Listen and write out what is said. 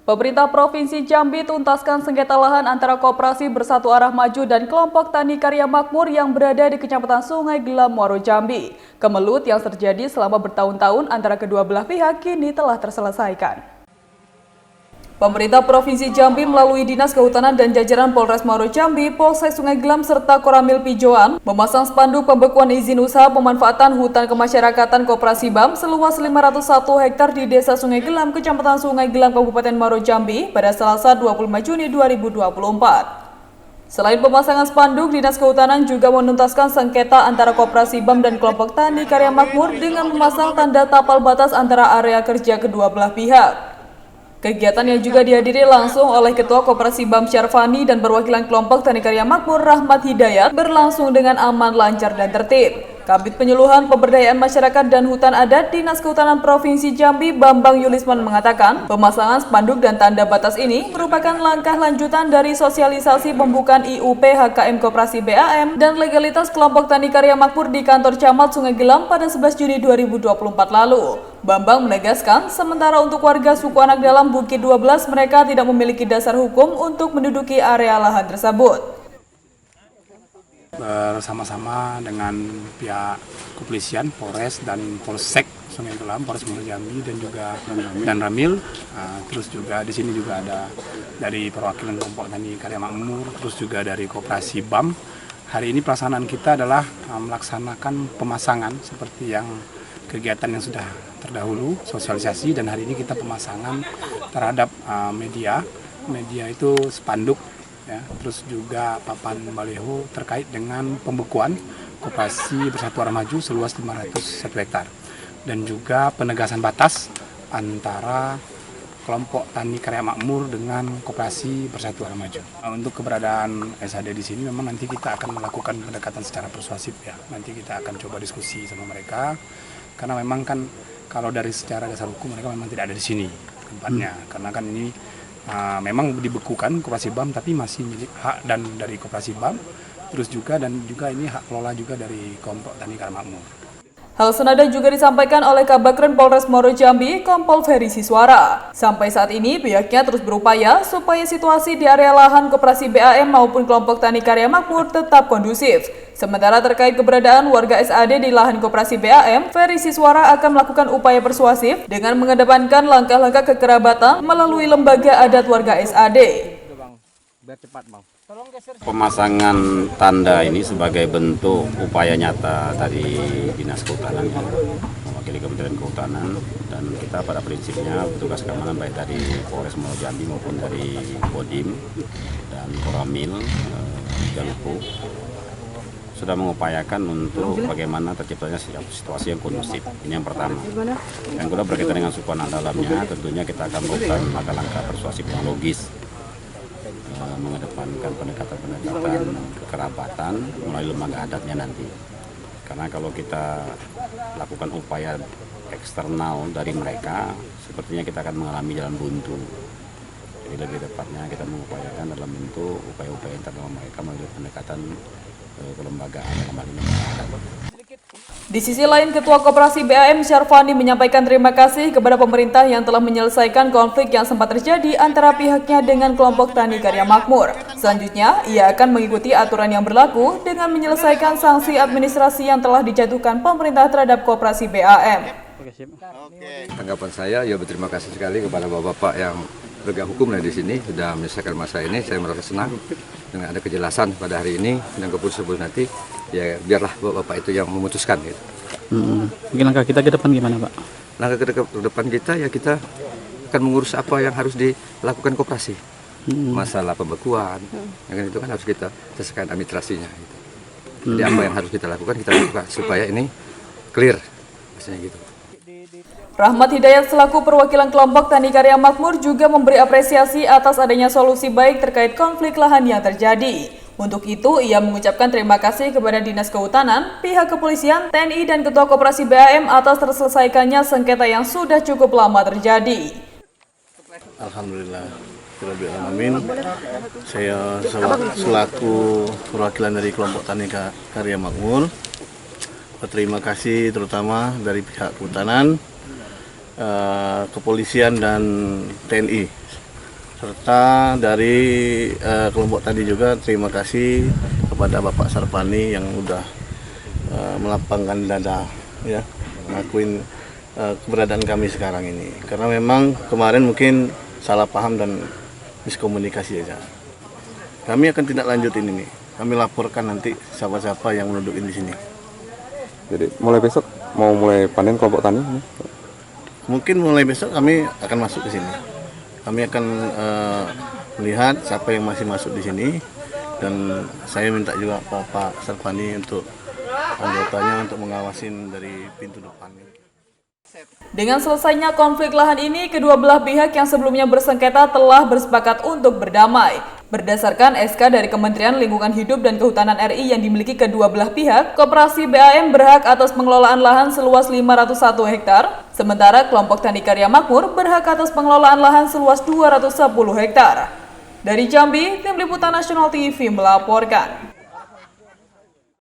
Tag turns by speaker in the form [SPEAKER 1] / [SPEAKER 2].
[SPEAKER 1] Pemerintah Provinsi Jambi tuntaskan sengketa lahan antara Koperasi Bersatu Arah Maju dan kelompok Tani Karya Makmur yang berada di Kecamatan Sungai Gelam, Muaro Jambi. Kemelut yang terjadi selama bertahun-tahun antara kedua belah pihak kini telah terselesaikan. Pemerintah Provinsi Jambi melalui Dinas Kehutanan dan jajaran Polres Muaro Jambi, Polsek Sungai Gelam serta Koramil Pijoan memasang spanduk pembekuan izin usaha pemanfaatan hutan kemasyarakatan Koperasi BAM seluas 501 hektar di Desa Sungai Gelam, Kecamatan Sungai Gelam, Kabupaten Muaro Jambi pada Selasa 25 Juni 2024. Selain pemasangan spanduk, Dinas Kehutanan juga menuntaskan sengketa antara Koperasi BAM dan kelompok Tani Karya Makmur dengan memasang tanda tapal batas antara area kerja kedua belah pihak. Kegiatan yang juga dihadiri langsung oleh Ketua Koperasi BAM Syarfani dan perwakilan kelompok Tani Karya Makmur Rahmat Hidayat berlangsung dengan aman, lancar, dan tertib. Kabid Penyuluhan Pemberdayaan Masyarakat dan Hutan Adat Dinas Kehutanan Provinsi Jambi Bambang Yulisman mengatakan pemasangan spanduk dan tanda batas ini merupakan langkah lanjutan dari sosialisasi pembukaan IUP HKM Koperasi BAM dan legalitas kelompok Tani Karya Makmur di kantor Camat Sungai Gelam pada 11 Juni 2024 lalu. Bambang menegaskan sementara untuk warga suku anak dalam Bukit 12 mereka tidak memiliki dasar hukum untuk menduduki area lahan tersebut.
[SPEAKER 2] Bersama-sama dengan pihak kepolisian, Polres dan Polsek Sungai Gelam, Polres Muaro Jambi dan juga dan Ramil. Terus juga di sini juga ada dari perwakilan kelompok Tani Karya Makmur, terus juga dari Koperasi BAM. Hari ini pelaksanaan kita adalah melaksanakan pemasangan seperti yang kegiatan yang sudah terdahulu, sosialisasi, dan hari ini kita pemasangan terhadap media itu spanduk. Ya, terus juga papan baliho terkait dengan pembekuan Koperasi Bersatu Arah Maju seluas 501 hektar dan juga penegasan batas antara kelompok Tani Karya Makmur dengan Koperasi Bersatu Arah Maju. Untuk keberadaan SAD di sini memang nanti kita akan melakukan pendekatan secara persuasif ya. Nanti kita akan coba diskusi sama mereka karena memang kan kalau dari secara dasar hukum mereka memang tidak ada di sini tempatnya karena kan ini memang dibekukan Koperasi BAM tapi masih milik hak dan dari Koperasi BAM terus juga dan juga ini hak kelola juga dari kelompok Tani Karya Makmur.
[SPEAKER 1] Hal senada juga disampaikan oleh Kabakren Polres Muaro Jambi, Kompol Ferry Siswara. Sampai saat ini pihaknya terus berupaya supaya situasi di area lahan Koperasi BAM maupun kelompok Tani Karya Makmur tetap kondusif. Sementara terkait keberadaan warga SAD di lahan Koperasi BAM, Ferry Siswara akan melakukan upaya persuasif dengan mengedepankan langkah-langkah kekerabatan melalui lembaga adat warga SAD.
[SPEAKER 3] Pemasangan tanda ini sebagai bentuk upaya nyata dari Dinas Kehutanan yang mewakili Kementerian Kehutanan dan kita pada prinsipnya petugas keamanan baik dari Polres Muaro Jambi maupun dari Kodim dan Koramil Jalpo sudah mengupayakan untuk bagaimana terciptanya situasi yang kondusif. Ini yang pertama. Yang kedua berkaitan dengan suku anak dalamnya, tentunya kita akan melakukan langkah-langkah persuasif yang logis, mengedepankan pendekatan kekerabatan melalui lembaga adatnya nanti. Karena kalau kita lakukan upaya eksternal dari mereka, sepertinya kita akan mengalami jalan buntu. Jadi lebih tepatnya kita mengupayakan dalam bentuk upaya-upaya internal mereka melalui pendekatan kelembagaan kembali lembaga adat.
[SPEAKER 1] Di sisi lain, Ketua Koperasi BAM Syarfani menyampaikan terima kasih kepada pemerintah yang telah menyelesaikan konflik yang sempat terjadi antara pihaknya dengan kelompok Tani Karya Makmur. Selanjutnya, ia akan mengikuti aturan yang berlaku dengan menyelesaikan sanksi administrasi yang telah dijatuhkan pemerintah terhadap Koperasi BAM.
[SPEAKER 4] Tanggapan saya, ya berterima kasih sekali kepada bapak-bapak yang penegak hukum di sini sudah menyelesaikan masalah ini. Saya merasa senang dengan ada kejelasan pada hari ini dan keputusan nanti. Ya biarlah bapak itu yang memutuskan gitu.
[SPEAKER 5] Mungkin langkah kita ke depan gimana Pak?
[SPEAKER 4] Langkah ke depan kita ya kita akan mengurus apa yang harus dilakukan koperasi. Masalah pembekuan, yang itu kan harus kita selesaikan administrasinya. Gitu. Jadi apa yang harus kita lakukan supaya ini clear, maksudnya gitu.
[SPEAKER 1] Rahmat Hidayat selaku perwakilan kelompok Tani Karya Makmur juga memberi apresiasi atas adanya solusi baik terkait konflik lahan yang terjadi. Untuk itu, ia mengucapkan terima kasih kepada Dinas Kehutanan, pihak kepolisian, TNI, dan Ketua Koperasi BAM atas terselesaikannya sengketa yang sudah cukup lama terjadi.
[SPEAKER 6] Alhamdulillah, Alamin. Saya selaku perwakilan dari kelompok Tani Karya Makmur berterima kasih terutama dari pihak Kehutanan, kepolisian dan TNI serta dari kelompok tadi juga terima kasih kepada Bapak Sarpani yang udah melapangkan dada ya, ngakuin keberadaan kami sekarang ini. Karena memang kemarin mungkin salah paham dan miskomunikasi aja. Kami akan tindak lanjutin ini. Kami laporkan nanti siapa-siapa yang mendudukin di sini.
[SPEAKER 7] Jadi mulai besok mau mulai panen kelompok tani?
[SPEAKER 6] Mungkin mulai besok kami akan masuk ke sini. Kami akan melihat siapa yang masih masuk di sini, dan saya minta juga Pak Sarpani untuk anggotanya untuk mengawasin dari pintu depan.
[SPEAKER 1] Dengan selesainya konflik lahan ini, kedua belah pihak yang sebelumnya bersengketa telah bersepakat untuk berdamai. Berdasarkan SK dari Kementerian Lingkungan Hidup dan Kehutanan RI yang dimiliki kedua belah pihak, Koperasi BAM berhak atas pengelolaan lahan seluas 501 hektar, sementara kelompok Tani Karya Makmur berhak atas pengelolaan lahan seluas 210 hektar. Dari Jambi, Tim Liputan Nasional TV melaporkan.